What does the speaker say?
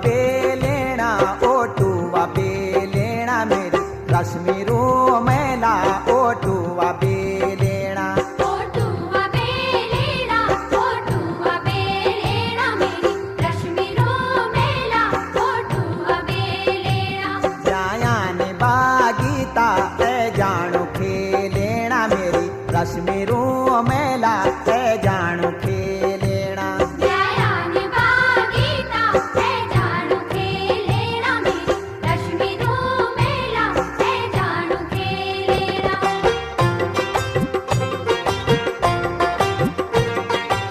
पे लेना, ओटुआ पे लेना मेरी रश्मि रो मेला, ओटुआ पे लेना। ओटुआ पे लेना, ओटुआ पे लेना मेरी रश्मि रो मेला, ओटुआ पे लेना। जाया ने बागीता ए जानो खे लेना मेरी रश्मि